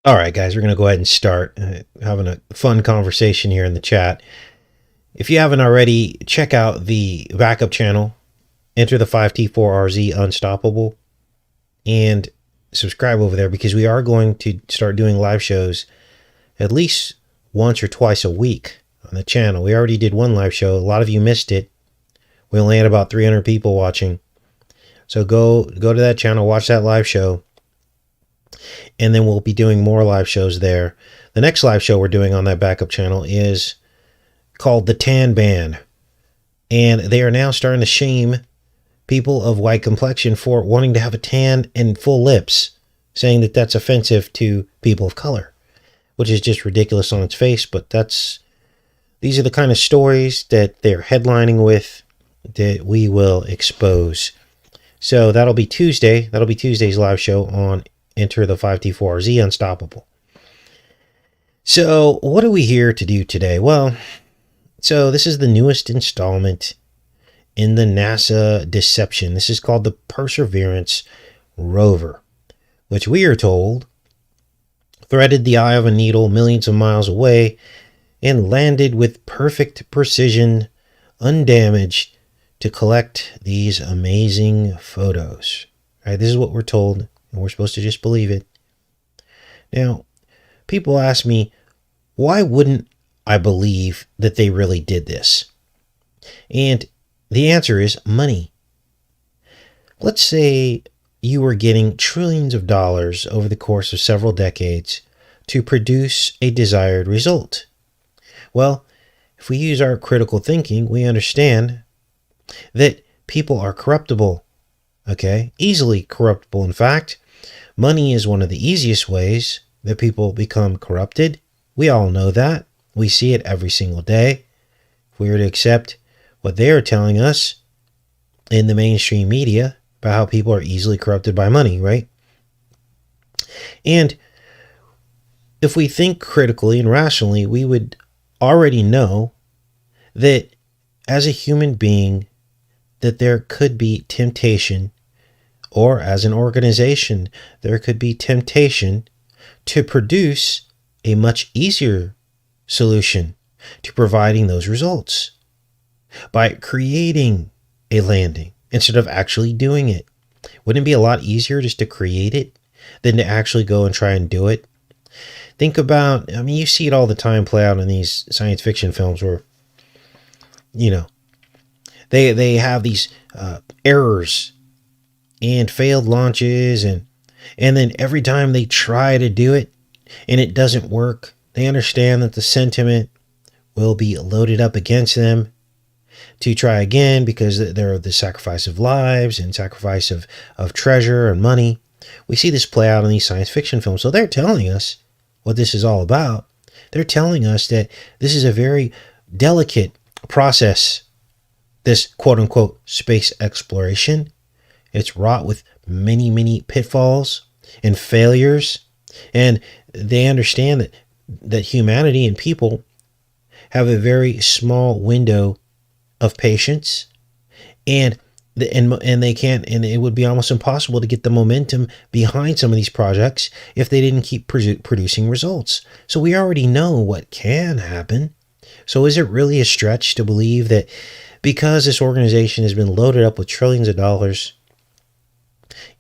All right, guys, we're going to go ahead and start having a fun conversation here in the chat. If you haven't already, check out the backup channel, enter the 5T4RZ Unstoppable, and subscribe over there because we are going to start doing live shows at least once or twice a week on the channel. We already did one live show. A lot of you missed it. We only had about 300 people watching. So go to that channel, watch that live show. And then we'll be doing more live shows there. The next live show we're doing on that backup channel is called The Tan Ban. And they are now starting to shame people of white complexion for wanting to have a tan and full lips, saying that that's offensive to people of color, which is just ridiculous on its face. But these are the kind of stories that they're headlining with that we will expose. So that'll be Tuesday. That'll be Tuesday's live show on Enter the 5T4RZ Unstoppable. So what are we here to do today? Well, so this is the newest installment in the NASA deception. This is called the Perseverance rover, which we are told threaded the eye of a needle millions of miles away and landed with perfect precision, undamaged, to collect these amazing photos. All right, this is what we're told. And we're supposed to just believe it. Now, people ask me, why wouldn't I believe that they really did this? And the answer is money. Let's say you were getting trillions of dollars over the course of several decades to produce a desired result. Well, if we use our critical thinking, we understand that people are corruptible. Okay, easily corruptible. In fact, money is one of the easiest ways that people become corrupted. We all know that. We see it every single day. If we were to accept what they are telling us in the mainstream media about how people are easily corrupted by money, right? And if we think critically and rationally, we would already know that as a human being, that there could be temptation, or as an organization, there could be temptation to produce a much easier solution to providing those results by creating a landing instead of actually doing it. Wouldn't it be a lot easier just to create it than to actually go and try and do it? Think about, you see it all the time play out in these science fiction films where, they have these errors and failed launches, and then every time they try to do it and it doesn't work, they understand that the sentiment will be loaded up against them to try again because there are the sacrifice of lives and sacrifice of treasure and money. We see this play out in these science fiction films. So they're telling us what this is all about. They're telling us that this is a very delicate process, this quote-unquote space exploration. It's wrought with many, many pitfalls and failures. And they understand that humanity and people have a very small window of patience. And they can't, and it would be almost impossible to get the momentum behind some of these projects if they didn't keep producing results. So we already know what can happen. So is it really a stretch to believe that because this organization has been loaded up with trillions of dollars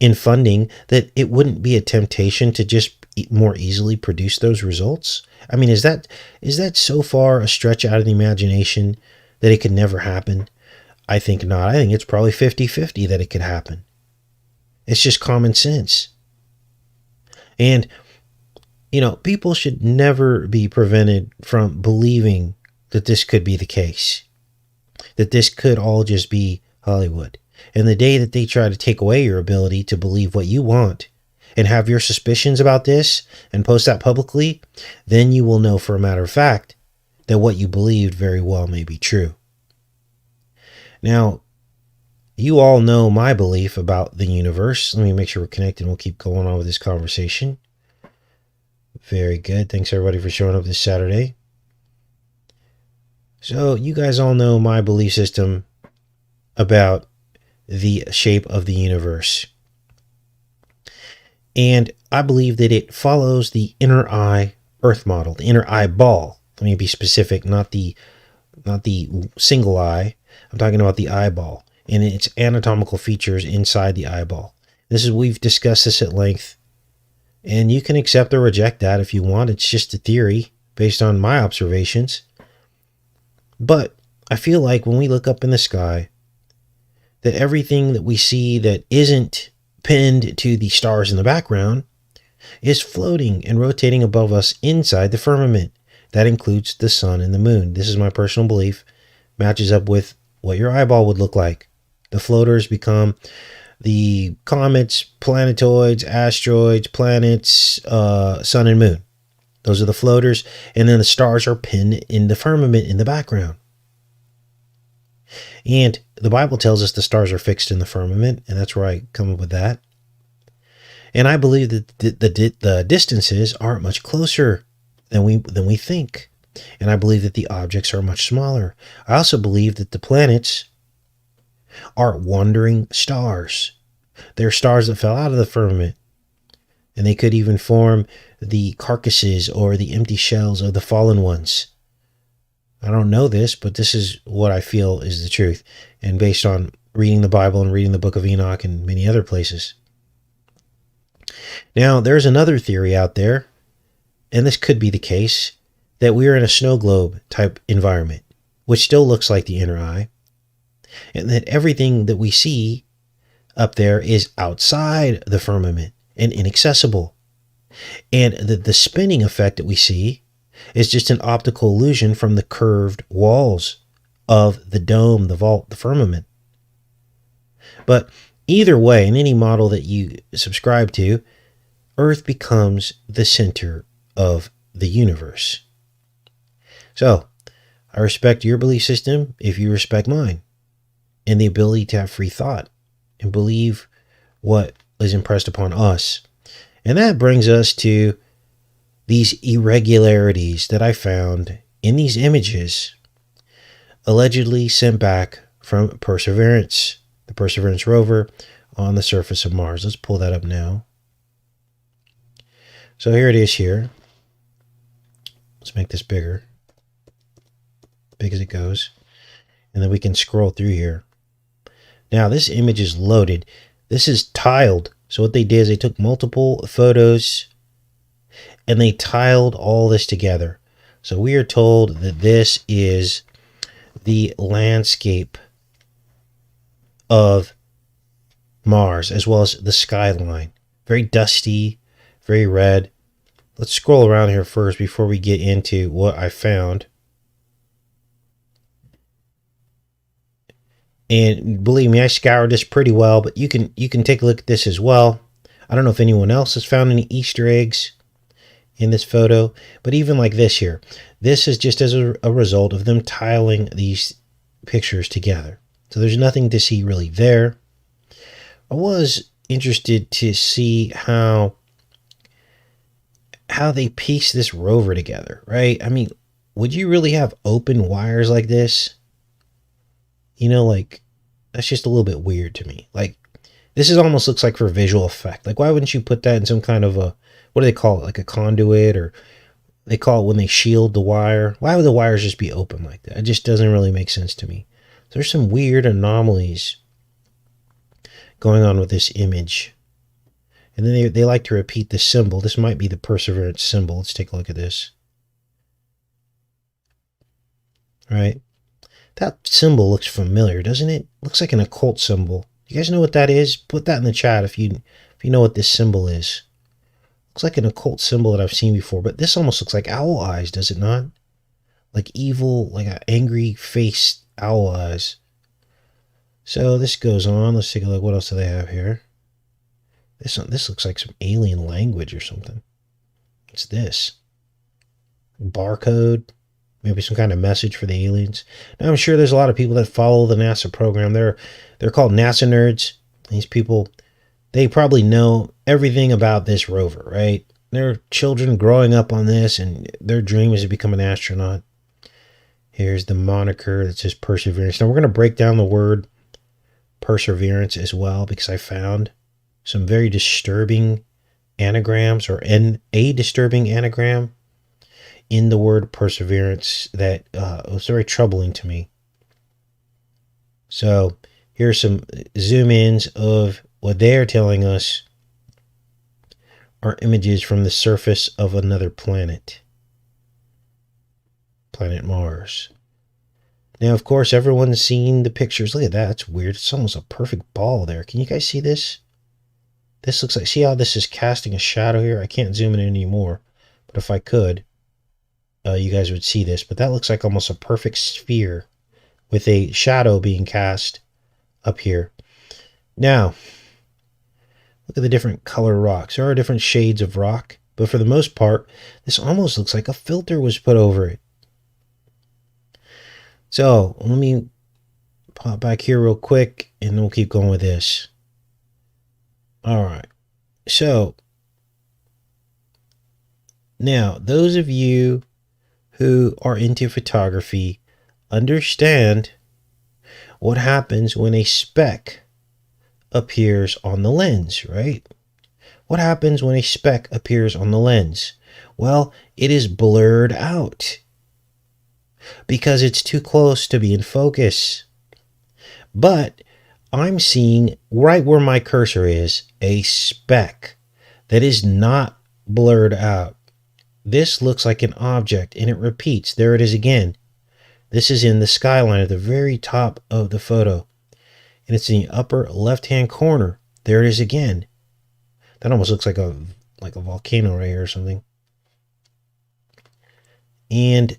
in funding, that it wouldn't be a temptation to just more easily produce those results? Is that so far a stretch out of the imagination that it could never happen? I think not. I think it's probably 50-50 that it could happen. It's just common sense. And, people should never be prevented from believing that this could be the case, that this could all just be Hollywood. And the day that they try to take away your ability to believe what you want and have your suspicions about this and post that publicly, then you will know for a matter of fact that what you believed very well may be true. Now, you all know my belief about the universe. Let me make sure we're connected and we'll keep going on with this conversation. Very good. Thanks everybody for showing up this Saturday. So you guys all know my belief system about the shape of the universe. And I believe that it follows the inner eye Earth model, the inner eyeball. Let me be specific, not the single eye. I'm talking about the eyeball and its anatomical features inside the eyeball. We've discussed this at length, and you can accept or reject that if you want. It's just a theory based on my observations. But I feel like when we look up in the sky, that everything that we see that isn't pinned to the stars in the background is floating and rotating above us inside the firmament. That includes the sun and the moon. This is my personal belief. Matches up with what your eyeball would look like. The floaters become the comets, planetoids, asteroids, planets, sun and moon. Those are the floaters. And then the stars are pinned in the firmament in the background. And the Bible tells us the stars are fixed in the firmament, and that's where I come up with that. And I believe that the distances aren't much closer than we think. And I believe that the objects are much smaller. I also believe that the planets are wandering stars. They're stars that fell out of the firmament. And they could even form the carcasses or the empty shells of the fallen ones. I don't know this, but this is what I feel is the truth. And based on reading the Bible and reading the book of Enoch and many other places. Now, there's another theory out there, and this could be the case, that we are in a snow globe type environment, which still looks like the inner eye, and that everything that we see up there is outside the firmament and inaccessible. And the spinning effect that we see is just an optical illusion from the curved walls of the dome, the vault, the firmament. But either way, in any model that you subscribe to, Earth becomes the center of the universe. So, I respect your belief system if you respect mine, and the ability to have free thought and believe what is impressed upon us. And that brings us to these irregularities that I found in these images allegedly sent back from Perseverance, the Perseverance rover on the surface of Mars. Let's pull that up now. So here it is here. Let's make this bigger. Big as it goes. And then we can scroll through here. Now this image is loaded. This is tiled. So what they did is they took multiple photos and they tiled all this together. So we are told that this is the landscape of Mars, as well as the skyline. Very dusty, very red. Let's scroll around here first before we get into what I found. And believe me, I scoured this pretty well, but you can take a look at this as well. I don't know if anyone else has found any Easter eggs in this photo, but even like this here, this is just as a result of them tiling these pictures together. So there's nothing to see really there. I was interested to see how they piece this rover together, right? I mean, would you really have open wires like this? You know, like, that's just a little bit weird to me. Like, this is almost looks like for visual effect. Like, why wouldn't you put that in some kind of a, what do they call it? Like a conduit, or they call it when they shield the wire. Why would the wires just be open like that? It just doesn't really make sense to me. There's some weird anomalies going on with this image. And then they like to repeat the symbol. This might be the Perseverance symbol. Let's take a look at this. Right? That symbol looks familiar, doesn't it? Looks like an occult symbol. You guys know what that is? Put that in the chat if you know what this symbol is. Looks like an occult symbol that I've seen before, but this almost looks like owl eyes, does it not? Like evil, like an angry faced owl eyes. So this goes on. Let's take a look. What else do they have here? This looks like some alien language or something. What's this? Barcode? Maybe some kind of message for the aliens. Now, I'm sure there's a lot of people that follow the NASA program. They're called NASA nerds. These people, they probably know everything about this rover, right? They're children growing up on this, and their dream is to become an astronaut. Here's the moniker that says Perseverance. Now, we're going to break down the word Perseverance as well, because I found some very disturbing anagrams or a disturbing anagram in the word perseverance that was very troubling to me. So here's some zoom ins of what they're telling us are images from the surface of another planet, planet Mars. Now, of course, everyone's seen the pictures. Look at that. That's weird. It's almost a perfect ball there. Can you guys see this? This looks like, see how this is casting a shadow here? I can't zoom in anymore, but if I could, you guys would see this. But that looks like almost a perfect sphere with a shadow being cast up here. Now, look at the different color rocks. There are different shades of rock, but for the most part, this almost looks like a filter was put over it. So let me pop back here real quick and we'll keep going with this. All right. So now those of you who are into photography understand what happens when a speck appears on the lens, right? What happens when a speck appears on the lens? Well, it is blurred out because it's too close to be in focus. But I'm seeing right where my cursor is a speck that is not blurred out. This looks like an object and it repeats. There it is again. This is in the skyline at the very top of the photo. And it's in the upper left-hand corner. There it is again. That almost looks like a volcano right here or something. And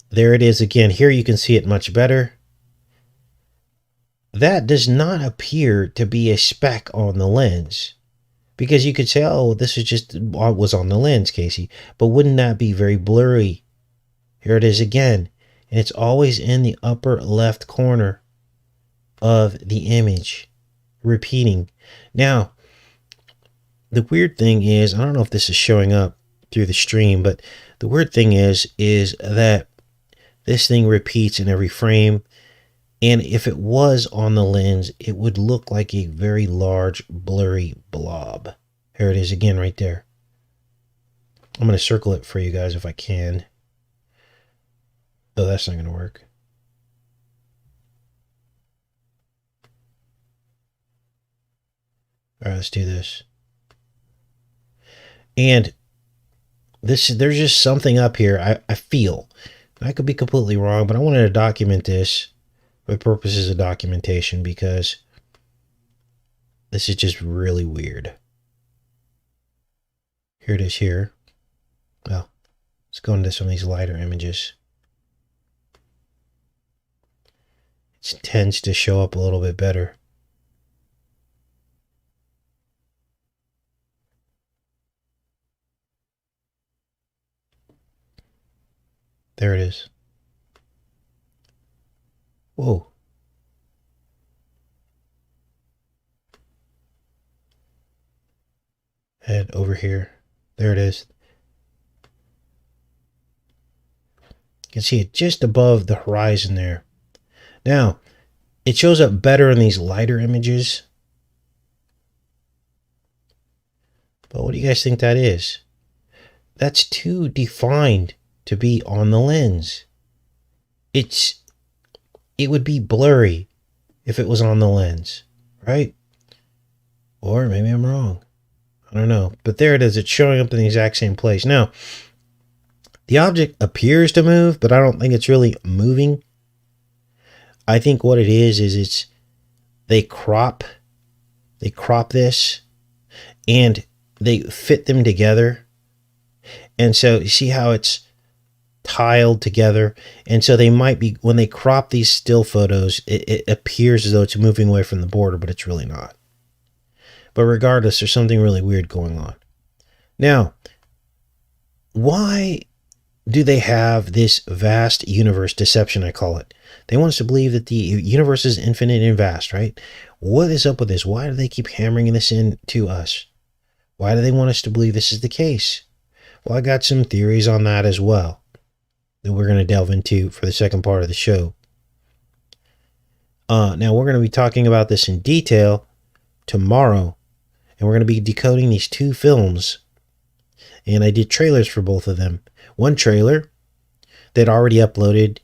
there it is again. Here you can see it much better. That does not appear to be a speck on the lens. Because you could say, oh, this is just what was on the lens, Casey. But wouldn't that be very blurry? Here it is again. And it's always in the upper left corner of the image, repeating. Now, the weird thing is, I don't know if this is showing up through the stream, but the weird thing is that this thing repeats in every frame. And if it was on the lens, it would look like a very large, blurry blob. Here it is again right there. I'm going to circle it for you guys if I can. Oh, that's not going to work. All right, let's do this. And there's just something up here I feel. I could be completely wrong, but I wanted to document this for purposes of documentation because this is just really weird. Here it is here. Well, let's go into some of these lighter images. It tends to show up a little bit better. There it is. Whoa. Head over here. There it is. You can see it just above the horizon there. Now, it shows up better in these lighter images. But what do you guys think that is? That's too defined to be on the lens. It would be blurry if it was on the lens, right? Or maybe I'm wrong. I don't know. But there it is. It's showing up in the exact same place. Now, the object appears to move, but I don't think it's really moving. I think what it is they crop this and they fit them together. And so you see how it's tiled together, and so they might be, when they crop these still photos, it appears as though it's moving away from the border, but it's really not. But regardless, there's something really weird going on. Now, why do they have this vast universe deception, I call it? They want us to believe that the universe is infinite and vast, right? What is up with this? Why do they keep hammering this into us? Why do they want us to believe this is the case? Well, I got some theories on that as well that we're going to delve into for the second part of the show. Now, we're going to be talking about this in detail tomorrow And we're going to be decoding these two films. And I did trailers for both of them. One trailer that already uploaded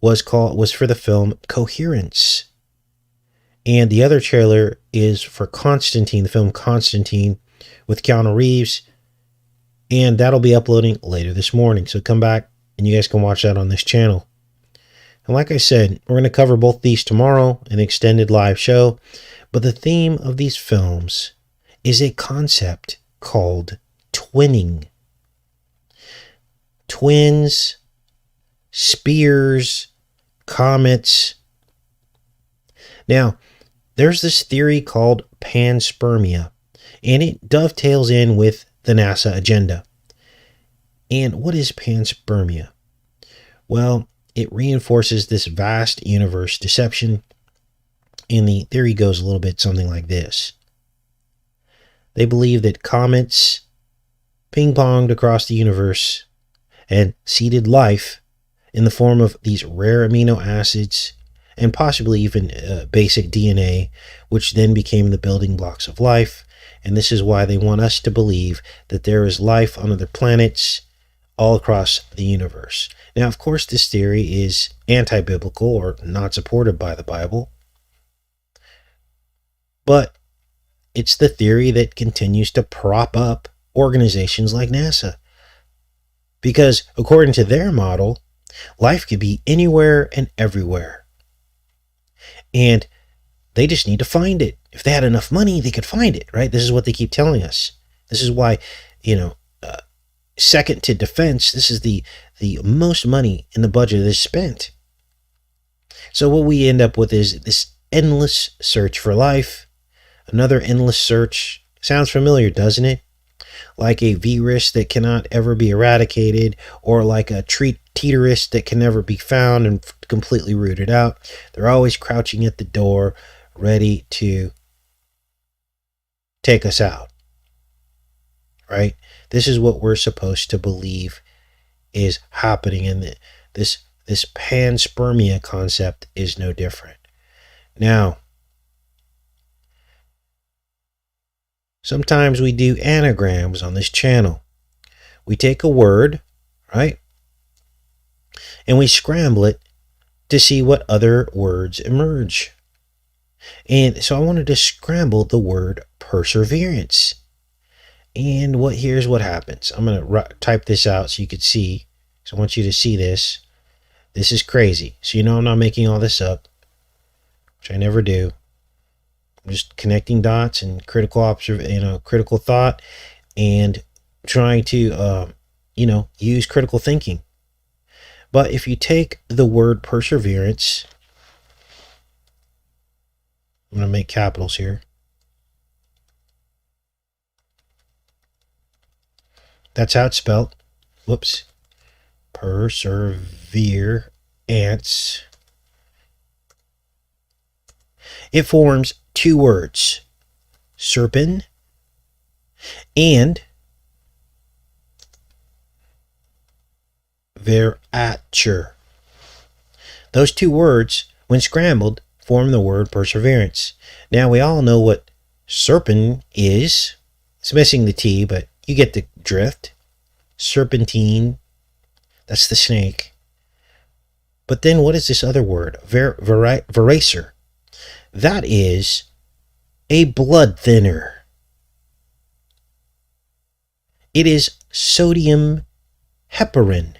was for the film Coherence. And the other trailer is for Constantine, the film Constantine with Keanu Reeves. And that'll be uploading later this morning. So come back and you guys can watch that on this channel. And like I said, we're going to cover both these tomorrow in an extended live show. But the theme of these films is a concept called twinning. Twins, spears, comets. Now, there's this theory called panspermia, and it dovetails in with the NASA agenda. And what is panspermia? Well, it reinforces this vast universe deception, and the theory goes a little bit something like this. They believe that comets ping-ponged across the universe and seeded life in the form of these rare amino acids and possibly even basic DNA, which then became the building blocks of life. And this is why they want us to believe that there is life on other planets all across the universe. Now, of course, this theory is anti-biblical or not supported by the Bible, but it's the theory that continues to prop up organizations like NASA. Because according to their model, life could be anywhere and everywhere. And they just need to find it. If they had enough money, they could find it, right? This is what they keep telling us. This is why, second to defense, this is the most money in the budget is spent. So what we end up with is this endless search for life. Another endless search. Sounds familiar, doesn't it? Like a virus that cannot ever be eradicated, or like a teeterist that can never be found and completely rooted out. They're always crouching at the door, ready to take us out. Right? This is what we're supposed to believe is happening, and this panspermia concept is no different. Now, sometimes we do anagrams on this channel. We take a word, right, and we scramble it to see what other words emerge. And so I wanted to scramble the word perseverance. And here's what happens. I'm going to type this out so you could see. So I want you to see this. This is crazy. So you know I'm not making all this up, which I never do. I'm just connecting dots and critical thought, and trying to use critical thinking. But if you take the word perseverance, I'm going to make capitals here. That's how it's spelled. Whoops. Perseverance. It forms two words. Serpent and verature. Those two words, when scrambled, form the word perseverance. Now, we all know what serpent is. It's missing the T, but you get the drift. Serpentine. That's the snake. But then what is this other word? Veracer. That is a blood thinner. It is sodium heparin.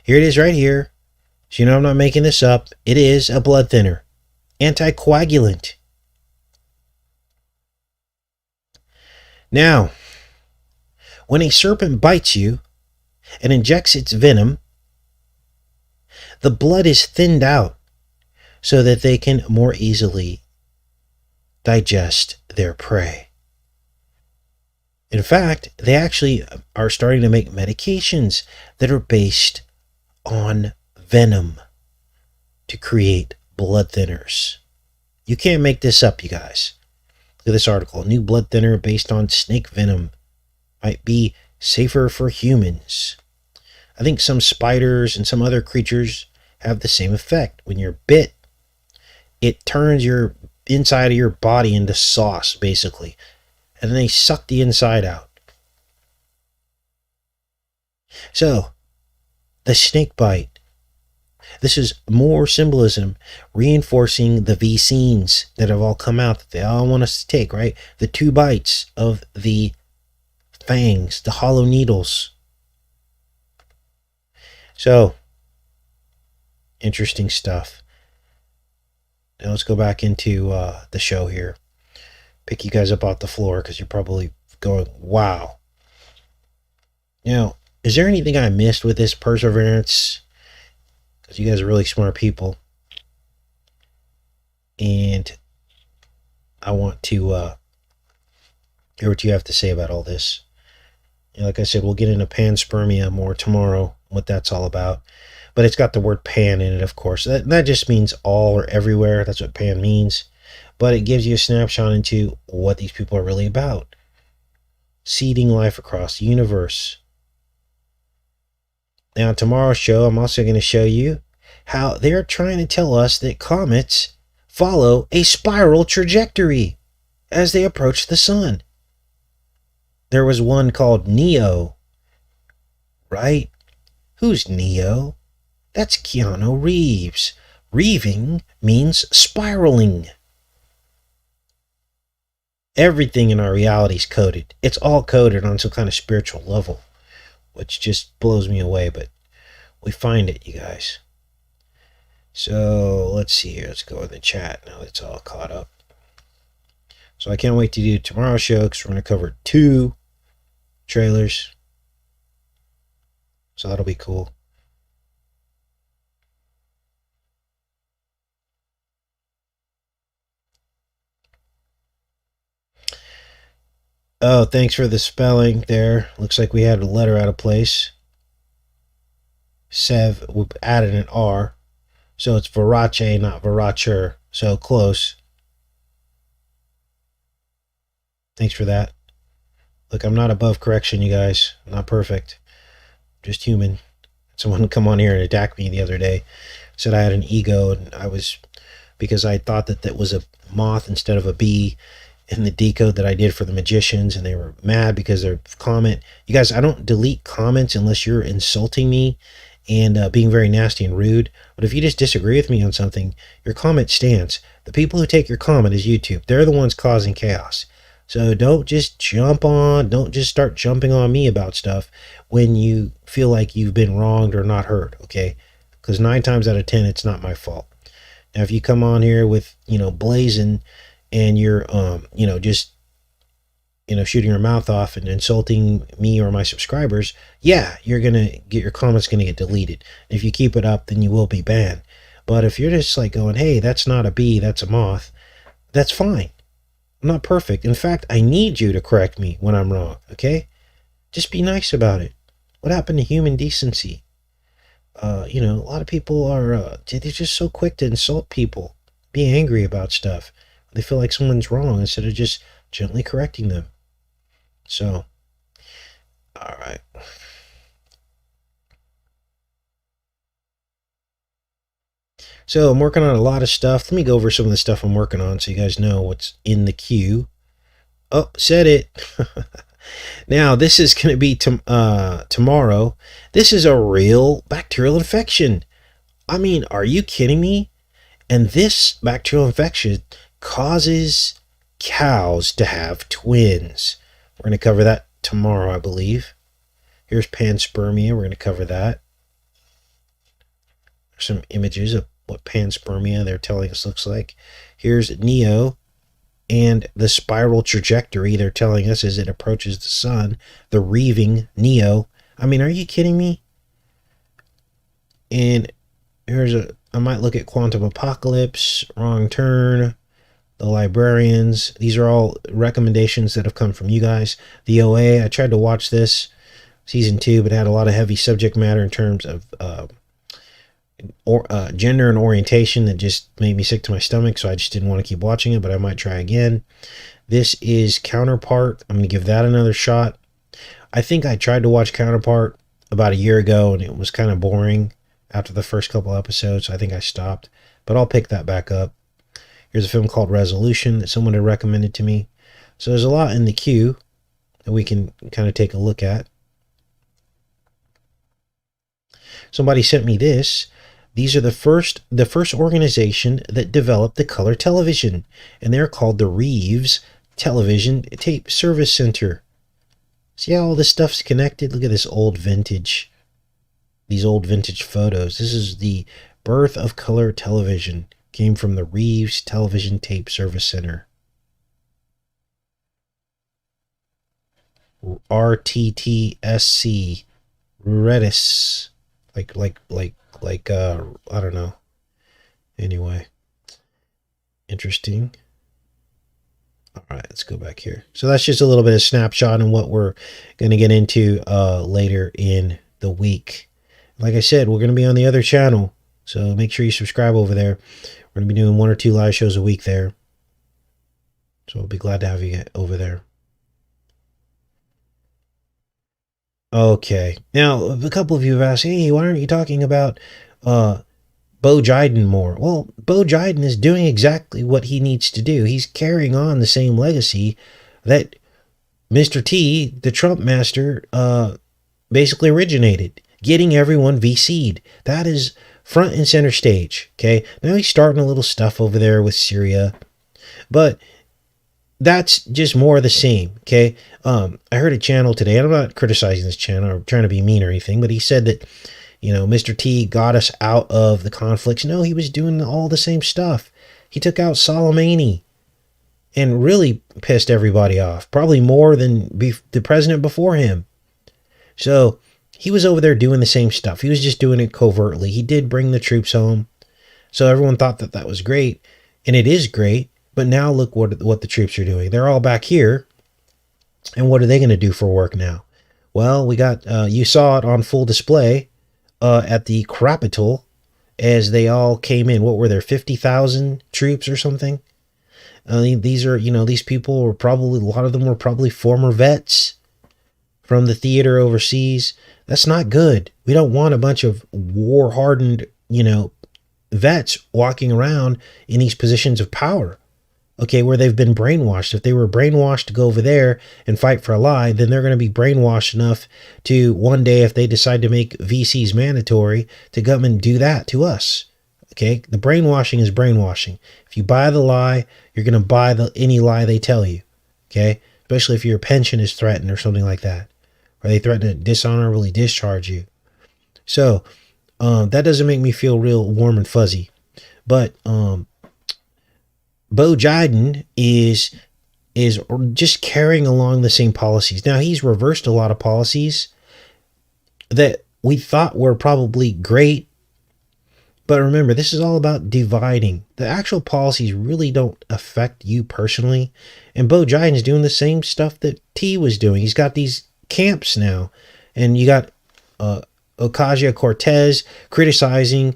Here it is right here. So you know I'm not making this up. It is a blood thinner. Anticoagulant. Now, when a serpent bites you and injects its venom, the blood is thinned out so that they can more easily digest their prey. In fact, they actually are starting to make medications that are based on venom to create blood thinners. You can't make this up, you guys. Look at this article. A new blood thinner based on snake venom might be safer for humans. I think some spiders and some other creatures have the same effect. When you're bit, it turns your inside of your body into sauce, basically. And then they suck the inside out. So, the snake bite. This is more symbolism, reinforcing the vaccines that have all come out that they all want us to take, right? The 2 bites of the fangs, the hollow needles. So, interesting stuff. Now let's go back into the show here. Pick you guys up off the floor because you're probably going, wow. Now, is there anything I missed with this perseverance? Because you guys are really smart people. And I want to hear what you have to say about all this. You know, like I said, we'll get into panspermia more tomorrow, what that's all about. But it's got the word pan in it, of course. That just means all or everywhere. That's what pan means. But it gives you a snapshot into what these people are really about. Seeding life across the universe. Now, tomorrow's show, I'm also going to show you how they're trying to tell us that comets follow a spiral trajectory as they approach the sun. There was one called Neo, right? Who's Neo? That's Keanu Reeves. Reeving means spiraling. Everything in our reality is coded. It's all coded on some kind of spiritual level, which just blows me away, but we find it, you guys. So let's see here. Let's go in the chat now that it's all caught up. So I can't wait to do tomorrow's show because we're going to cover 2 trailers. So that'll be cool. Oh, thanks for the spelling there. Looks like we had a letter out of place. Sev, we added an R. So it's Verace, not Veracher. So close. Thanks for that. Look, I'm not above correction, you guys. I'm not perfect. I'm just human. Someone come on here and attack me the other day. Said I had an ego, and I was, because I thought that was a moth instead of a bee in the decode that I did for the magicians, and they were mad because their comment. You guys, I don't delete comments unless you're insulting me and being very nasty and rude. But if you just disagree with me on something, your comment stands. The people who take your comment is YouTube. They're the ones causing chaos. So don't just don't just start jumping on me about stuff when you feel like you've been wronged or not heard, okay? Because 9 times out of 10, it's not my fault. Now, if you come on here with, blazing and you're, just, shooting your mouth off and insulting me or my subscribers, yeah, you're going to get your comments going to get deleted. If you keep it up, then you will be banned. But if you're just like going, hey, that's not a bee, that's a moth, that's fine. I'm not perfect. In fact, I need you to correct me when I'm wrong, okay? Just be nice about it. What happened to human decency? A lot of people are, they're just so quick to insult people, be angry about stuff. They feel like someone's wrong instead of just gently correcting them. So, all right. So I'm working on a lot of stuff. Let me go over some of the stuff I'm working on so you guys know what's in the queue. Oh, said it. Now, this is going to be tomorrow. This is a real bacterial infection. I mean, are you kidding me? And this bacterial infection causes cows to have twins. We're going to cover that tomorrow, I believe. Here's panspermia. We're going to cover that. There's some images of what panspermia they're telling us looks like. Here's Neo and the spiral trajectory they're telling us as it approaches the sun. The reeving Neo. I mean, are you kidding me? And I might look at quantum apocalypse, wrong turn, the librarians. These are all recommendations that have come from you guys. The OA, I tried to watch this season 2, but it had a lot of heavy subject matter in terms of gender and orientation that just made me sick to my stomach, so I just didn't want to keep watching it, but I might try again. This is Counterpart. I'm going to give that another shot. I think I tried to watch Counterpart about a year ago, and it was kind of boring after the first couple episodes, so I think I stopped, but I'll pick that back up. Here's a film called Resolution that someone had recommended to me. So there's a lot in the queue that we can kind of take a look at. Somebody sent me this. These are the first organization that developed the color television, and they're called the Reeves Television Tape Service Center. See how all this stuff's connected? Look at this old vintage. These old vintage photos. This is the birth of color television. Came from the Reeves Television Tape Service Center. RTTSC. Redis. Like I don't know. Anyway. Interesting. All right, let's go back here. So that's just a little bit of snapshot on what we're going to get into later in the week. Like I said, we're going to be on the other channel, so make sure you subscribe over there. We're going to be doing 1 or 2 live shows a week there. So we'll be glad to have you over there. Okay. Now, a couple of you have asked, hey, why aren't you talking about Bo Jiden more? Well, Bo Jiden is doing exactly what he needs to do. He's carrying on the same legacy that Mr. T, the Trump master, basically originated. Getting everyone VC'd. That is front and center stage. Okay. Now he's starting a little stuff over there with Syria. But that's just more of the same. Okay. I heard a channel today, and I'm not criticizing this channel or trying to be mean or anything, but he said that, you know, Mr. T got us out of the conflicts. No, he was doing all the same stuff. He took out Soleimani and really pissed everybody off, probably more than the president before him. So he was over there doing the same stuff. He was just doing it covertly. He did bring the troops home. So everyone thought that that was great, and it is great. But now look what the troops are doing. They're all back here. And what are they going to do for work now? Well, we got, you saw it on full display at the Capitol as they all came in. What were there, 50,000 troops or something? These are, you know, these people were probably, a lot of them were probably former vets from the theater overseas. That's not good. We don't want a bunch of war-hardened, you know, vets walking around in these positions of power. Okay, where they've been brainwashed. If they were brainwashed to go over there and fight for a lie, then they're going to be brainwashed enough to one day, if they decide to make VCs mandatory, to come and do that to us. Okay, the brainwashing is brainwashing. If you buy the lie, you're going to buy any lie they tell you. Okay, especially if your pension is threatened or something like that, or they threaten to dishonorably discharge you. So that doesn't make me feel real warm and fuzzy. But Bo Jiden is just carrying along the same policies. Now, he's reversed a lot of policies that we thought were probably great. But remember, this is all about dividing. The actual policies really don't affect you personally. And Bo Jiden is doing the same stuff that T was doing. He's got these camps now. And you got Ocasio-Cortez criticizing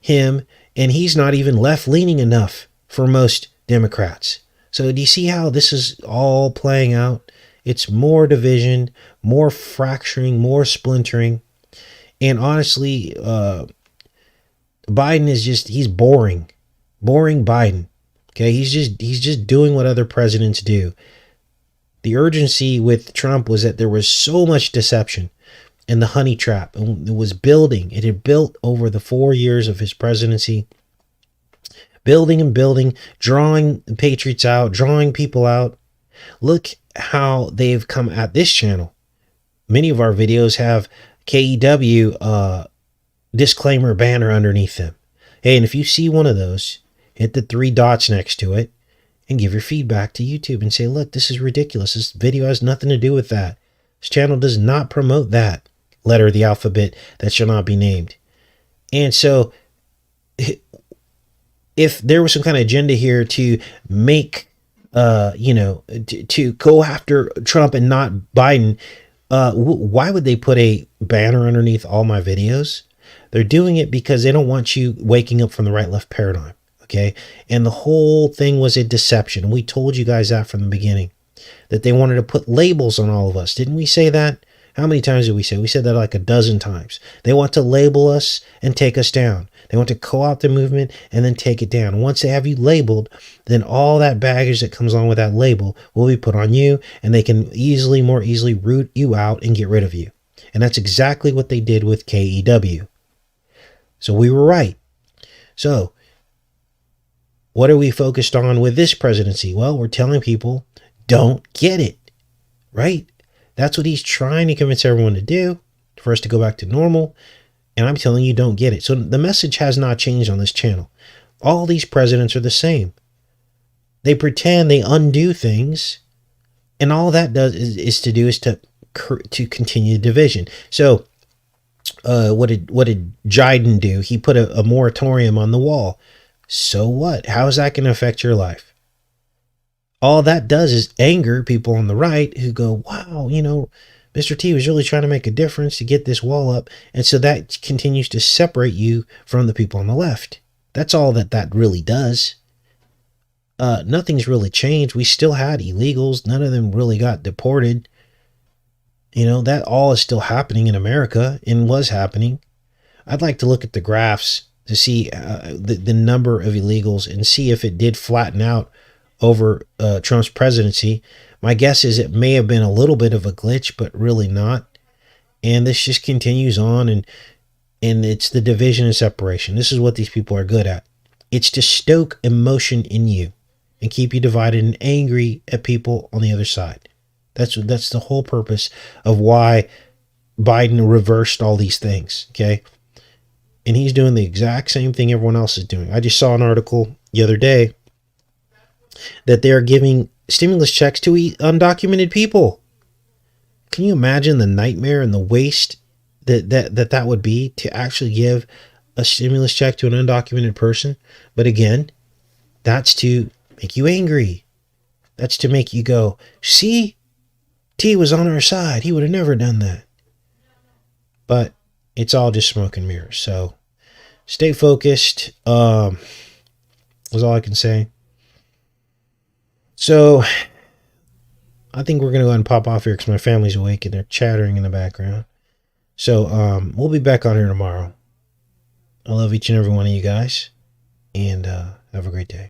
him. And he's not even left-leaning enough for most Democrats. So do you see how this is all playing out? It's more division, more fracturing, more splintering. And honestly, Biden is he's boring. Boring Biden. Okay, he's just doing what other presidents do. The urgency with Trump was that there was so much deception and the honey trap. And it was building. It had built over the 4 years of his presidency. Building and building, drawing the patriots out, drawing people out. Look how they've come at this channel. Many of our videos have KEW disclaimer banner underneath them. Hey, and if you see one of those, hit the 3 dots next to it and give your feedback to YouTube and say, look, this is ridiculous. This video has nothing to do with that. This channel does not promote that letter of the alphabet that shall not be named. And so if there was some kind of agenda here to make, to go after Trump and not Biden, why would they put a banner underneath all my videos? They're doing it because they don't want you waking up from the right-left paradigm, okay? And the whole thing was a deception. We told you guys that from the beginning, that they wanted to put labels on all of us. Didn't we say that? How many times did we say? We said that like a dozen times. They want to label us and take us down. They want to co-opt the movement and then take it down. Once they have you labeled, then all that baggage that comes along with that label will be put on you, and they can more easily root you out and get rid of you. And that's exactly what they did with KEW. So we were right. So what are we focused on with this presidency? Well, we're telling people, don't get it, right? That's what he's trying to convince everyone to do, for us to go back to normal. And I'm telling you, don't get it. So the message has not changed on this channel. All these presidents are the same. They pretend, they undo things, and all that does is to continue the division. So what did Jiden do? He put a moratorium on the wall. So what? How is that going to affect your life? All that does is anger people on the right who go, wow, Mr. T was really trying to make a difference to get this wall up. And so that continues to separate you from the people on the left. That's all that really does. Nothing's really changed. We still had illegals. None of them really got deported. That all is still happening in America and was happening. I'd like to look at the graphs to see the number of illegals and see if it did flatten out over Trump's presidency. My guess is it may have been a little bit of a glitch, but really not. And this just continues on, and it's the division and separation. This is what these people are good at. It's to stoke emotion in you and keep you divided and angry at people on the other side. That's the whole purpose of why Biden reversed all these things, okay? And he's doing the exact same thing everyone else is doing. I just saw an article the other day that they're giving stimulus checks to undocumented people. Can you imagine the nightmare and the waste that would be to actually give a stimulus check to an undocumented person? But again, that's to make you angry. That's to make you go, see, T was on our side. He would have never done that. But it's all just smoke and mirrors. So stay focused. Was all I can say. So I think we're going to go ahead and pop off here because my family's awake and they're chattering in the background. So we'll be back on here tomorrow. I love each and every one of you guys. And have a great day.